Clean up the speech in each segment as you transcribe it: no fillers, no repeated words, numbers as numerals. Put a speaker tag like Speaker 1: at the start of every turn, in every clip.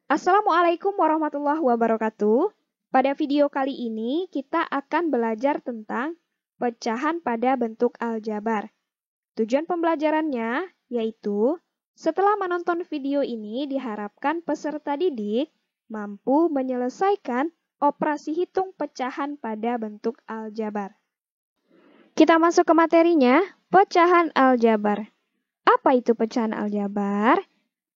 Speaker 1: Assalamualaikum warahmatullahi wabarakatuh. Pada video kali ini kita akan belajar tentang pecahan pada bentuk aljabar. Tujuan pembelajarannya yaitu setelah menonton video ini diharapkan peserta didik mampu menyelesaikan operasi hitung pecahan pada bentuk aljabar. Kita masuk ke materinya, pecahan aljabar. Apa itu pecahan aljabar?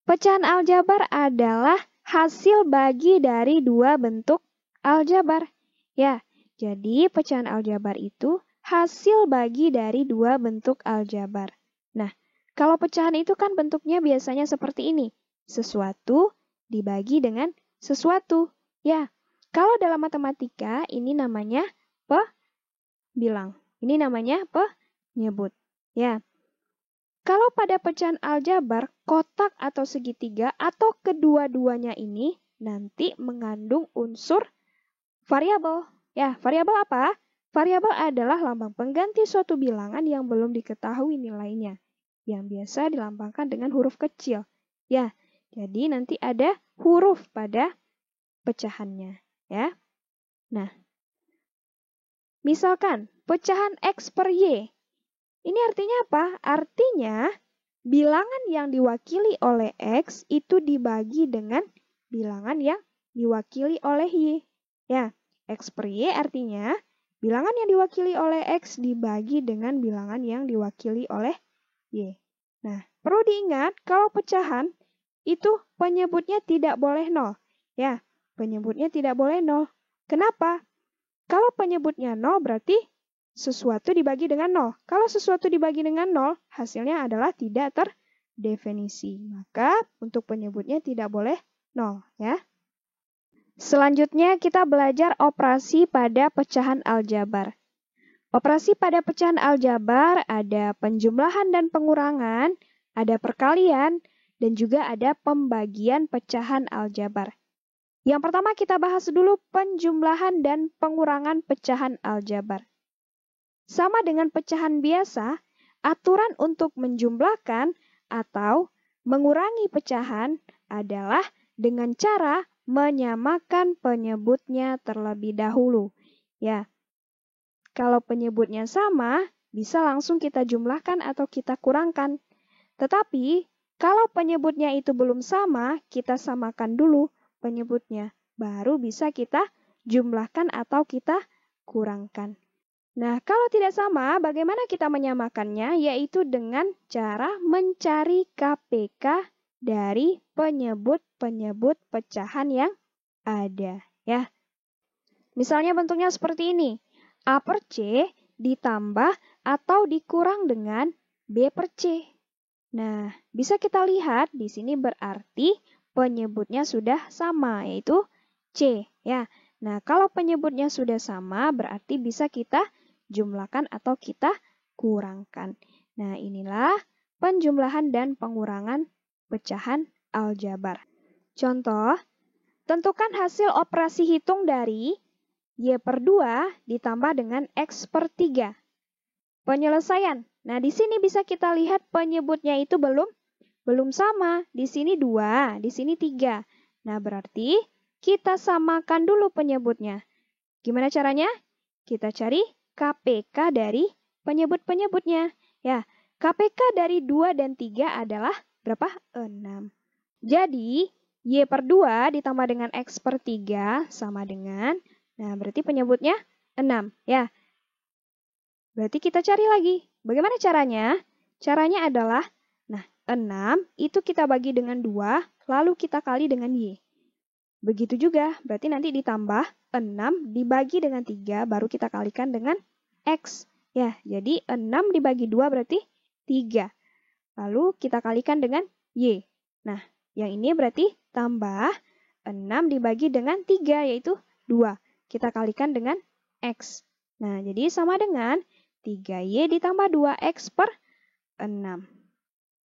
Speaker 1: Pecahan aljabar adalah hasil bagi dari dua bentuk aljabar. Ya, jadi pecahan aljabar itu hasil bagi dari dua bentuk aljabar. Nah, kalau pecahan itu kan bentuknya biasanya seperti ini. Sesuatu dibagi dengan sesuatu. Ya, kalau dalam matematika ini namanya bilang. Ini namanya penyebut. Ya. Kalau pada pecahan aljabar, kotak atau segitiga atau kedua-duanya ini nanti mengandung unsur variabel. Ya, variabel apa? Variabel adalah lambang pengganti suatu bilangan yang belum diketahui nilainya, yang biasa dilambangkan dengan huruf kecil. Ya, jadi nanti ada huruf pada pecahannya. Ya. Nah, misalkan pecahan X per Y. Ini artinya apa? Artinya bilangan yang diwakili oleh X itu dibagi dengan bilangan yang diwakili oleh Y. Ya, X per Y artinya bilangan yang diwakili oleh X dibagi dengan bilangan yang diwakili oleh Y. Nah, perlu diingat kalau pecahan itu penyebutnya tidak boleh 0. Ya, penyebutnya tidak boleh 0. Kenapa? Kalau penyebutnya 0 berarti sesuatu dibagi dengan 0. Kalau sesuatu dibagi dengan 0, hasilnya adalah tidak terdefinisi. Maka untuk penyebutnya tidak boleh 0. Ya. Selanjutnya kita belajar operasi pada pecahan aljabar. Operasi pada pecahan aljabar ada penjumlahan dan pengurangan, ada perkalian, dan juga ada pembagian pecahan aljabar. Yang pertama kita bahas dulu penjumlahan dan pengurangan pecahan aljabar. Sama dengan pecahan biasa, aturan untuk menjumlahkan atau mengurangi pecahan adalah dengan cara menyamakan penyebutnya terlebih dahulu. Ya, kalau penyebutnya sama, bisa langsung kita jumlahkan atau kita kurangkan. Tetapi, kalau penyebutnya itu belum sama, kita samakan dulu penyebutnya. Baru bisa kita jumlahkan atau kita kurangkan. Nah, kalau tidak sama, bagaimana kita menyamakannya? Yaitu dengan cara mencari KPK dari penyebut-penyebut pecahan yang ada. Ya. Misalnya bentuknya seperti ini. A per C ditambah atau dikurang dengan B per C. Nah, bisa kita lihat di sini berarti penyebutnya sudah sama, yaitu C. Ya. Nah, kalau penyebutnya sudah sama, berarti bisa kita jumlahkan atau kita kurangkan. Nah, inilah penjumlahan dan pengurangan pecahan aljabar. Contoh, tentukan hasil operasi hitung dari Y per 2 ditambah dengan X per 3. Penyelesaian. Nah, di sini bisa kita lihat penyebutnya itu belum sama. Di sini 2, di sini 3. Nah, berarti kita samakan dulu penyebutnya. Gimana caranya? Kita cari KPK dari penyebut-penyebutnya. Ya, KPK dari 2 dan 3 adalah berapa? 6. Jadi, Y per 2 ditambah dengan X per 3 sama dengan, nah berarti penyebutnya 6. Ya, berarti kita cari lagi. Bagaimana caranya? Caranya adalah, nah 6 itu kita bagi dengan 2, lalu kita kali dengan Y. Begitu juga, berarti nanti ditambah 6 dibagi dengan 3, baru kita kalikan dengan X. Ya, jadi 6 dibagi 2 berarti 3. Lalu kita kalikan dengan Y. Nah, yang ini berarti tambah 6 dibagi dengan 3, yaitu 2. Kita kalikan dengan X. Nah, jadi sama dengan 3Y ditambah 2X per 6.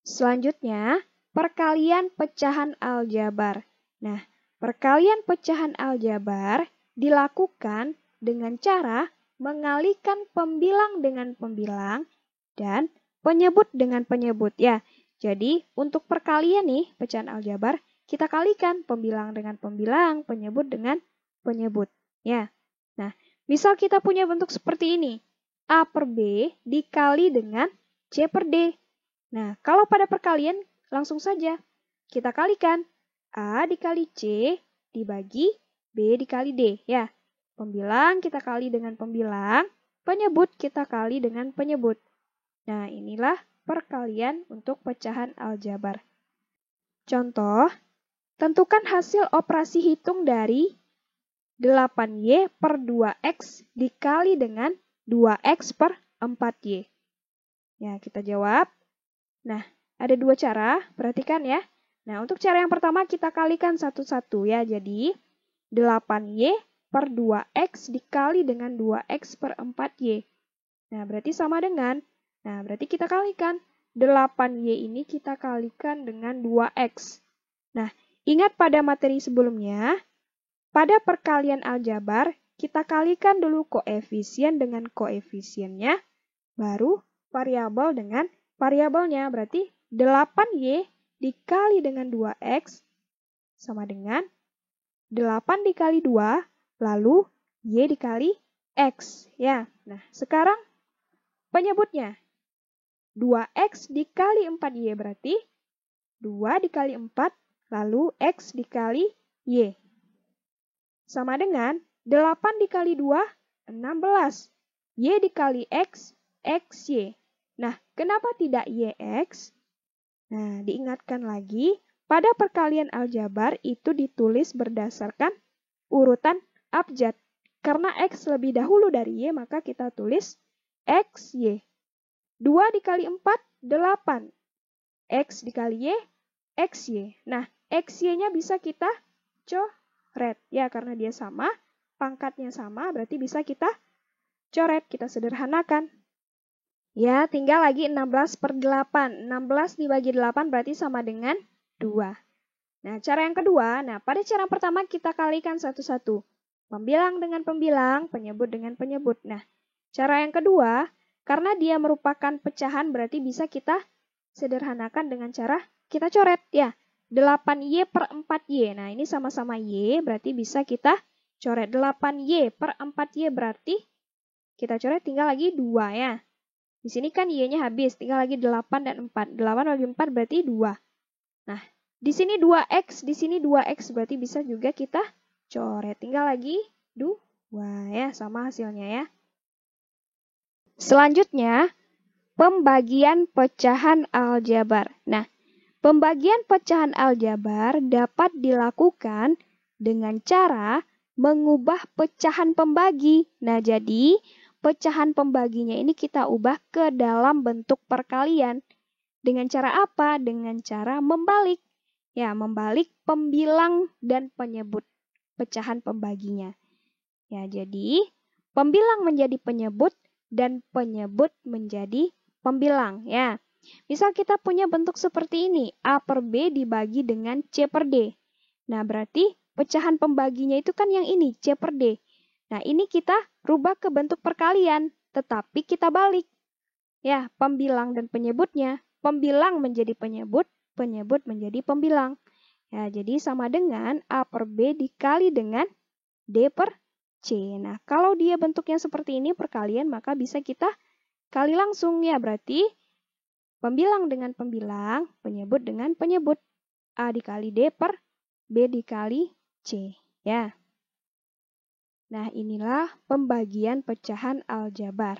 Speaker 1: Selanjutnya, perkalian pecahan aljabar. Nah, perkalian pecahan aljabar dilakukan dengan cara mengalihkan pembilang dengan pembilang dan penyebut dengan penyebut. Ya, jadi untuk perkalian nih, pecahan aljabar, kita kalikan pembilang dengan pembilang, penyebut dengan penyebut. Ya. Nah, misal kita punya bentuk seperti ini. A per B dikali dengan C per D. Nah, kalau pada perkalian langsung saja kita kalikan A dikali C dibagi B dikali D. Ya, pembilang kita kali dengan pembilang, penyebut kita kali dengan penyebut. Nah, inilah perkalian untuk pecahan aljabar. Contoh, tentukan hasil operasi hitung dari 8Y per 2X dikali dengan 2X per 4Y. Ya, kita jawab. Nah, ada dua cara, perhatikan ya. Nah, untuk cara yang pertama kita kalikan satu-satu ya. Jadi, 8Y per 2X dikali dengan 2X per 4Y. Nah, berarti sama dengan, berarti kita kalikan. 8Y ini kita kalikan dengan 2X. Nah, ingat pada materi sebelumnya, pada perkalian aljabar, kita kalikan dulu koefisien dengan koefisiennya, baru variabel dengan variabelnya. Berarti 8Y dikali dengan 2X sama dengan 8 dikali 2, lalu Y dikali X. Ya. Nah, sekarang penyebutnya. 2X dikali 4Y berarti 2 dikali 4, lalu X dikali Y. Sama dengan 8 dikali 2, 16. Y dikali X, XY. Nah, kenapa tidak YX? Nah, diingatkan lagi, pada perkalian aljabar itu ditulis berdasarkan urutan abjad. Karena X lebih dahulu dari Y, maka kita tulis XY. 2 dikali 4, 8. X dikali Y, XY. Nah, XY-nya bisa kita coret. Ya, karena dia sama, pangkatnya sama, berarti bisa kita coret, kita sederhanakan. Ya, tinggal lagi 16 per 8. 16 dibagi 8 berarti sama dengan 2. Nah, cara yang kedua, pada cara pertama kita kalikan satu-satu. Pembilang dengan pembilang, penyebut dengan penyebut. Nah, cara yang kedua, karena dia merupakan pecahan berarti bisa kita sederhanakan dengan cara kita coret. Ya, 8Y per 4Y. Nah, ini sama-sama Y, berarti bisa kita coret. 8Y per 4Y berarti kita coret tinggal lagi 2 ya. Di sini kan Y-nya habis, tinggal lagi 8 dan 4. 8 bagi 4 berarti 2. Nah, di sini 2X, di sini 2X berarti bisa juga kita coret. Tinggal lagi 2 ya, sama hasilnya ya. Selanjutnya, pembagian pecahan aljabar. Nah, pembagian pecahan aljabar dapat dilakukan dengan cara mengubah pecahan pembagi. Nah, jadi pecahan pembaginya ini kita ubah ke dalam bentuk perkalian. Dengan cara apa? Dengan cara membalik. Ya, membalik pembilang dan penyebut pecahan pembaginya. Ya, jadi pembilang menjadi penyebut dan penyebut menjadi pembilang. Ya, misal kita punya bentuk seperti ini, A per B dibagi dengan C per D. Nah, berarti pecahan pembaginya itu kan yang ini, C per D. Nah, ini kita rubah ke bentuk perkalian, tetapi kita balik. Ya, pembilang dan penyebutnya. Pembilang menjadi penyebut, penyebut menjadi pembilang. Ya, jadi sama dengan A per B dikali dengan D per C. Nah, kalau dia bentuknya seperti ini perkalian, maka bisa kita kali langsung ya. Berarti pembilang dengan pembilang, penyebut dengan penyebut. A dikali D per B dikali C. Ya. Nah, inilah pembagian pecahan aljabar.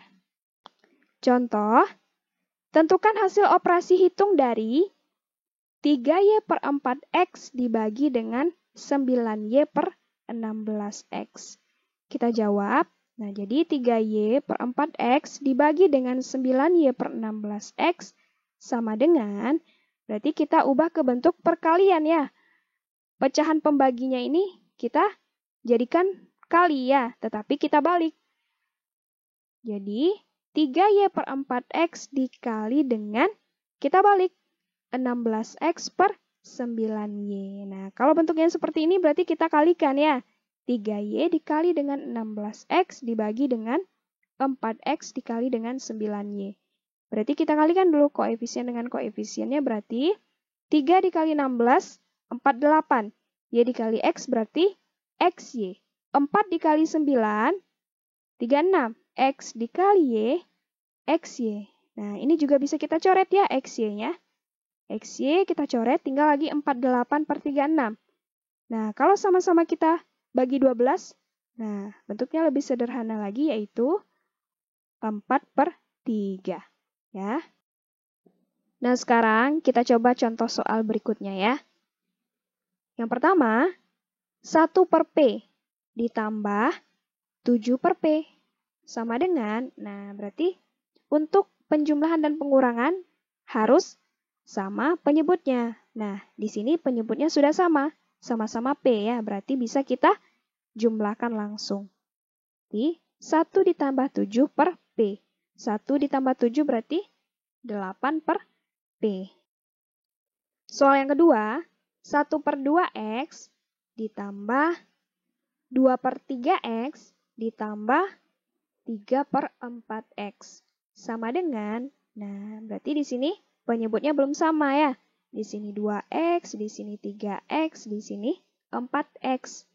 Speaker 1: Contoh, tentukan hasil operasi hitung dari 3Y per 4X dibagi dengan 9Y per 16X. Kita jawab, nah jadi 3Y per 4X dibagi dengan 9Y per 16X sama dengan, berarti kita ubah ke bentuk perkalian ya. Pecahan pembaginya ini kita jadikan kali ya, tetapi kita balik. Jadi, 3Y per 4X dikali dengan, kita balik, 16X per 9Y. Nah, kalau bentuknya seperti ini berarti kita kalikan ya. 3Y dikali dengan 16X dibagi dengan 4X dikali dengan 9Y. Berarti kita kalikan dulu koefisien dengan koefisiennya, berarti 3 dikali 16, 48. Y dikali X berarti XY. 4 dikali 9, 36. X dikali Y, XY. Nah, ini juga bisa kita coret ya XY-nya. XY kita coret, tinggal lagi 48 per 36. Nah, kalau sama-sama kita bagi 12, nah, bentuknya lebih sederhana lagi, yaitu 4 per 3. Ya. Nah, sekarang kita coba contoh soal berikutnya ya. Yang pertama, 1 per P ditambah 7 per P sama dengan, nah berarti untuk penjumlahan dan pengurangan harus sama penyebutnya. Nah, di sini penyebutnya sudah sama-sama P ya, berarti bisa kita jumlahkan langsung. Di 1 ditambah 7 per P. 1 ditambah 7 berarti 8 per P. Soal yang kedua, 1 per 2X ditambah 2 per 3X ditambah 3 per 4X. Sama dengan, nah berarti di sini penyebutnya belum sama ya. Di sini 2X, di sini 3X, di sini 4X.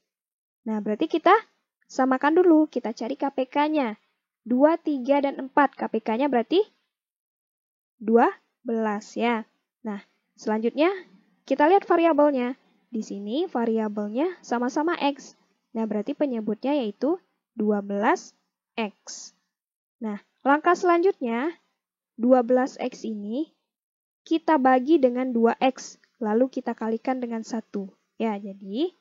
Speaker 1: Nah berarti kita samakan dulu, kita cari KPK-nya. 2, 3, dan 4. KPK-nya berarti 12 ya. Nah, selanjutnya kita lihat variabelnya. Di sini variabelnya sama-sama X. Nah, berarti penyebutnya yaitu 12X. Nah, langkah selanjutnya, 12X ini kita bagi dengan 2X, lalu kita kalikan dengan 1. Ya, jadi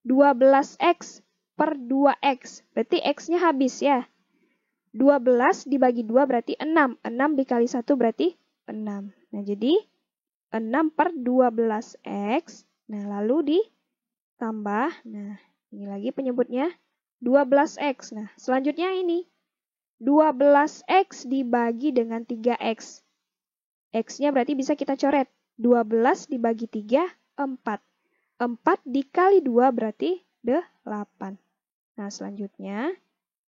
Speaker 1: 12X per 2X, berarti X-nya habis ya. 12 dibagi 2 berarti 6. 6 dikali 1 berarti 6. Nah, jadi 6 per 12X. Nah, lalu ditambah, nah ini lagi penyebutnya 12X. Nah, selanjutnya ini 12X dibagi dengan 3X. X-nya berarti bisa kita coret. 12 dibagi 3, 4. 4 dikali 2 berarti 8. Nah, selanjutnya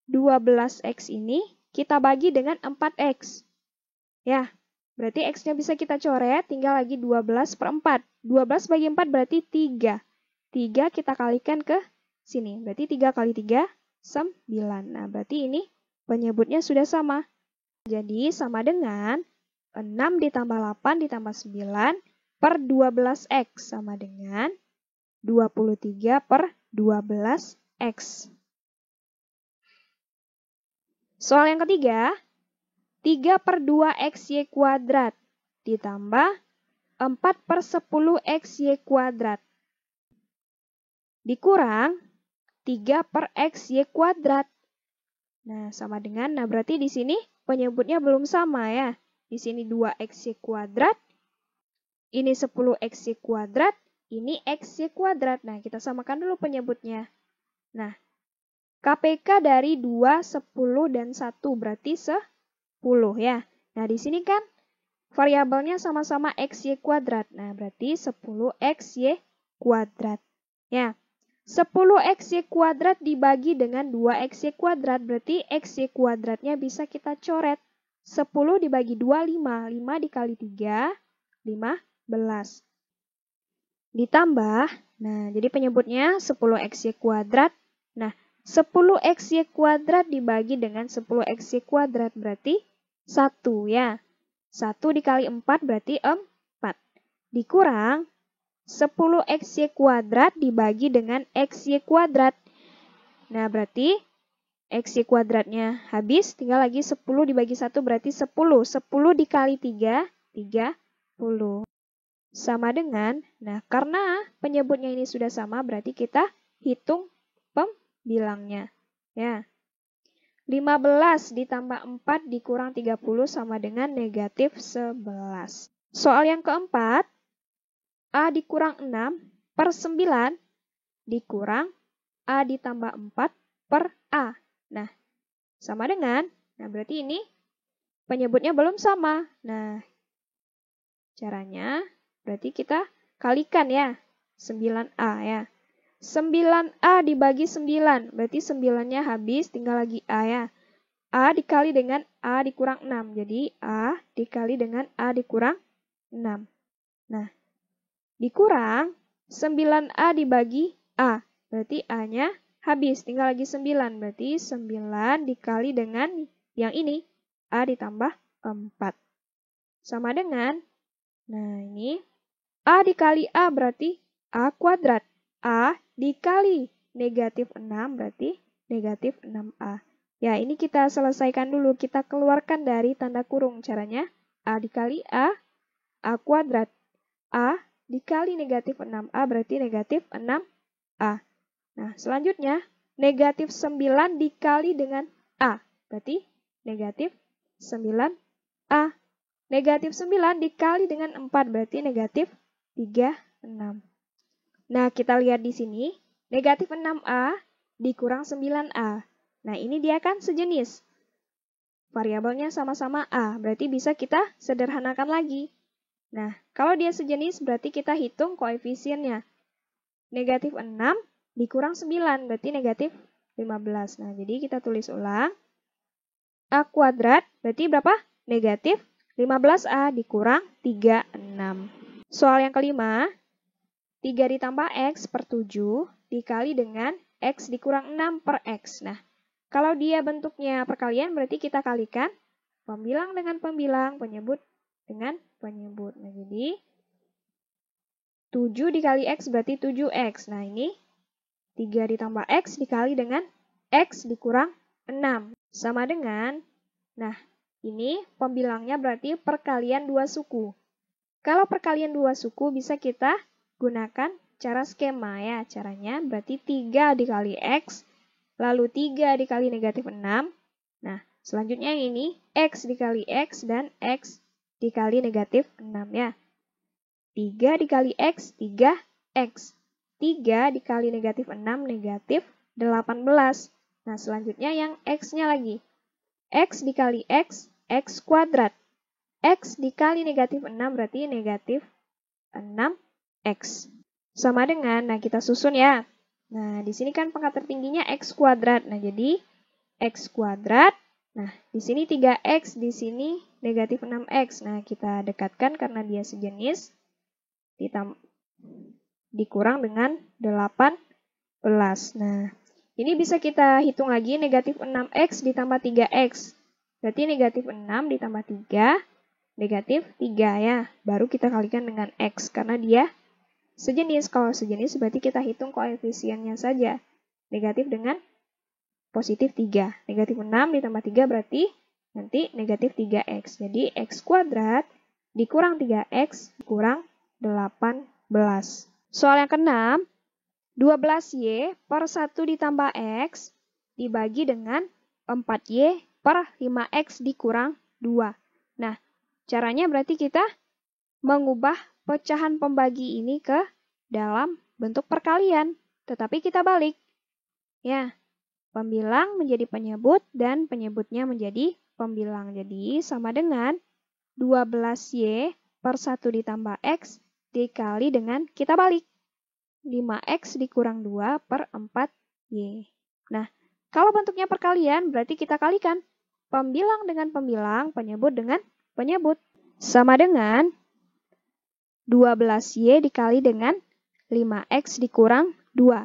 Speaker 1: 12X ini kita bagi dengan 4X. Ya, berarti X-nya bisa kita coret, tinggal lagi 12 per 4. 12 bagi 4 berarti 3. 3 kita kalikan ke sini. Berarti 3 kali 3, 9. Nah, berarti ini penyebutnya sudah sama. Jadi, sama dengan 6 ditambah 8 ditambah 9 per 12X. Sama dengan 23 per 12X. Soal yang ketiga, 3 per 2XY kuadrat ditambah 4 per 10XY kuadrat dikurang 3 per XY kuadrat. Nah, sama dengan, nah berarti di sini penyebutnya belum sama ya. Di sini 2XY kuadrat, ini 10XY kuadrat, ini XY kuadrat. Nah, kita samakan dulu penyebutnya. Nah, KPK dari 2, 10, dan 1 berarti 10 ya. Nah, di sini kan variabelnya sama-sama XY kuadrat. Nah, berarti 10XY kuadrat. Ya, 10XY kuadrat dibagi dengan 2XY kuadrat. Berarti XY kuadratnya bisa kita coret. 10 dibagi 2, 5. 5 dikali 3, 15. Ditambah, nah jadi penyebutnya 10XY kuadrat. Nah, 10XY kuadrat dibagi dengan 10XY kuadrat berarti 1 ya. 1 dikali 4 berarti 4. Dikurang 10XY kuadrat dibagi dengan XY kuadrat. Nah, berarti XY kuadratnya habis, tinggal lagi 10 dibagi 1 berarti 10. 10 dikali 3, 30. Sama dengan, nah karena penyebutnya ini sudah sama, berarti kita hitung pembilangnya. Ya. 15 ditambah 4 dikurang 30 sama dengan negatif 11. Soal yang keempat, A dikurang 6 per 9 dikurang A ditambah 4 per A. Nah, sama dengan, nah berarti ini penyebutnya belum sama. Nah, caranya berarti kita kalikan ya, 9A ya. 9A dibagi 9, berarti 9-nya habis, tinggal lagi A ya. A dikali dengan A dikurang 6, jadi A dikali dengan A dikurang 6. Nah, dikurang 9A dibagi A. Berarti A-nya habis. Tinggal lagi 9. Berarti 9 dikali dengan yang ini. A ditambah 4. Sama dengan, nah ini, A dikali A berarti A kuadrat. A dikali negatif 6 berarti negatif 6A. Ya, ini kita selesaikan dulu. Kita keluarkan dari tanda kurung. Caranya, A dikali A kuadrat. A dikali negatif 6A berarti negatif 6A. Nah, selanjutnya, negatif 9 dikali dengan A. Berarti negatif 9A. Negatif 9 dikali dengan 4 berarti negatif 36. Nah, kita lihat di sini, negatif 6A dikurang 9A. Nah, ini dia kan sejenis. Variabelnya sama-sama A, berarti bisa kita sederhanakan lagi. Nah, kalau dia sejenis berarti kita hitung koefisiennya. Negatif 6 dikurang 9 berarti negatif 15. Nah, jadi kita tulis ulang. A kuadrat berarti berapa? Negatif 15A dikurang 36. Soal yang kelima, 3 ditambah X per 7 dikali dengan X dikurang 6 per X. Nah, kalau dia bentuknya perkalian berarti kita kalikan pembilang dengan pembilang, penyebut dengan penyebut. Nah, jadi 7 dikali X berarti 7X. Nah, ini 3 ditambah X dikali dengan X dikurang 6. Sama dengan, nah, ini pembilangnya berarti perkalian dua suku. Kalau perkalian dua suku bisa kita gunakan cara skema ya. Caranya berarti 3 dikali X, lalu 3 dikali negatif 6. Nah, selanjutnya ini X dikali X dan X dikali negatif 6 ya. 3 dikali X, 3X. 3 dikali negatif 6, negatif 18. Nah, selanjutnya yang X-nya lagi. X dikali X, X kuadrat. X dikali negatif 6 berarti negatif 6X. Sama dengan, nah kita susun ya. Nah, di sini kan pangkat tertingginya X kuadrat. Nah, jadi X kuadrat. Nah, di sini 3X, di sini negatif 6X. Nah, kita dekatkan karena dia sejenis. Dikurang dengan 18. Nah, ini bisa kita hitung lagi negatif 6X ditambah 3X. Berarti negatif 6 ditambah 3, negatif 3 ya. Baru kita kalikan dengan X karena dia sejenis. Kalau sejenis berarti kita hitung koefisiennya saja. Negatif dengan positif 3. Negatif 6 ditambah 3 berarti nanti negatif 3X. Jadi X kuadrat dikurang 3X dikurang 18. Soal yang ke-6, 12Y per 1 ditambah X dibagi dengan 4Y per 5X dikurang 2. Nah, caranya berarti kita mengubah pecahan pembagi ini ke dalam bentuk perkalian. Tetapi kita balik. Ya, pembilang menjadi penyebut dan penyebutnya menjadi pembilang. Jadi sama dengan 12Y per 1 ditambah X dikali dengan kita balik. 5X dikurang 2 per 4Y. Nah, kalau bentuknya perkalian berarti kita kalikan pembilang dengan pembilang, penyebut dengan penyebut. Sama dengan 12Y dikali dengan 5X dikurang 2.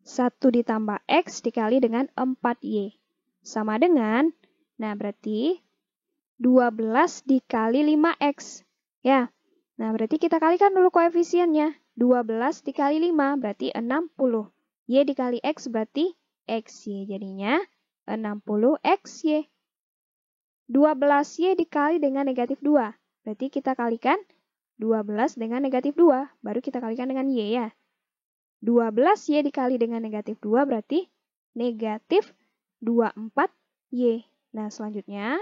Speaker 1: 1 ditambah X dikali dengan 4Y. Sama dengan, nah berarti 12 dikali 5X. Ya, nah berarti kita kalikan dulu koefisiennya. 12 dikali 5 berarti 60. Y dikali X berarti XY. Jadinya 60XY. 12Y dikali dengan negatif 2. Berarti kita kalikan 12 dengan negatif 2. Baru kita kalikan dengan Y ya. 12Y dikali dengan negatif 2 berarti negatif 24Y. Nah selanjutnya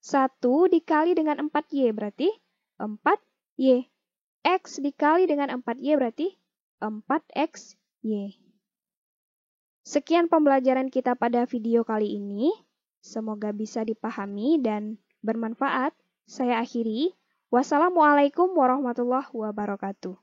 Speaker 1: 1 dikali dengan 4Y berarti 4Y. X dikali dengan 4Y berarti 4XY. Sekian pembelajaran kita pada video kali ini. Semoga bisa dipahami dan bermanfaat. Saya akhiri. Wassalamualaikum warahmatullahi wabarakatuh.